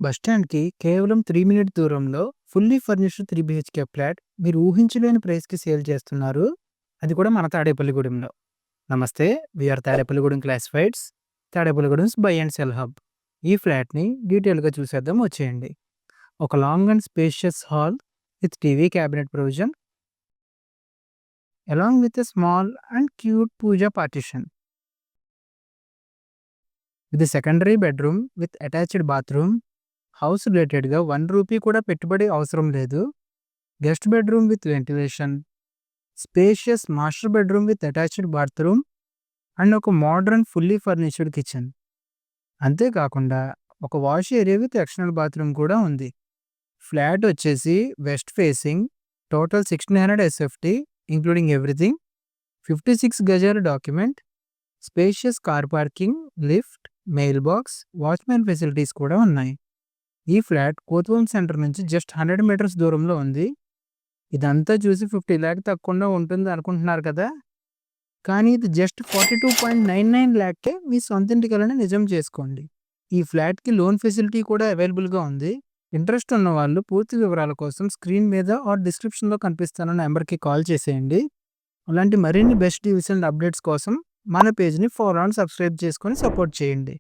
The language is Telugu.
బస్టాండ్‌కి కేవలం 3 మినిట్ దూరంలో ఫుల్లీ ఫర్నిష్డ్ 3 బీహెచ్‌కే ఫ్లాట్ మీరు ఊహించలేని ప్రైస్‌కి సేల్ చేస్తున్నారు. అది కూడా మన తాడేపల్లిగూడెంలో. నమస్తే. We are Tadepalligudem classifieds. Tadepalligudem's buy and sell hub. ఈ ఫ్లాట్‌ని డీటెయిల్‌గా చూసేద్దాం వచ్చేయండి. ఒక long and spacious hall with TV cabinet provision along with a small and cute puja partition. ఇది secondary bedroom with attached bathroom. House రిలేటెడ్‌గా ₹1 కూడా పెట్టుబడి అవసరం లేదు. Guest bedroom with ventilation, spacious master bedroom with attached bathroom and ఒక మోడర్న్ ఫుల్లీ ఫర్నిష్డ్ కిచెన్. అంతేకాకుండా ఒక wash area with external bathroom కూడా ఉంది. ఫ్లాట్ వచ్చేసి west facing, total 1600 SFT including everything, 56 గజాల document, spacious car parking, lift, mail box, watchman facilities కూడా ఉన్నాయి. ఈ ఫ్లాట్ కోతవల్ సెంటర్ నుంచి జస్ట్ 100 మీటర్స్ దూరంలో ఉంది. ఇదంతా చూసి 50 లాక్ తగ్గకుండా ఉంటుంది అనుకుంటున్నారు కదా! కానీ ఇది జస్ట్ 42.99 లాక్‌కే మీ సొంత ఇంటి కలని నిజం చేసుకోండి. ఈ ఫ్లాట్‌కి లోన్ ఫెసిలిటీ కూడా అవైలబుల్‌గా ఉంది. ఇంట్రెస్ట్ ఉన్నవాళ్ళు పూర్తి వివరాల కోసం స్క్రీన్ మీద ఆర్ డిస్క్రిప్షన్‌లో కనిపిస్తున్న నంబర్‌కి కాల్ చేసేయండి. అలాంటి మరిన్ని బెస్ట్ డీల్స్ అండ్ అప్డేట్స్ కోసం మన పేజ్‌ని ఫాలో అండ్ సబ్స్క్రైబ్ చేసుకొని సపోర్ట్ చేయండి.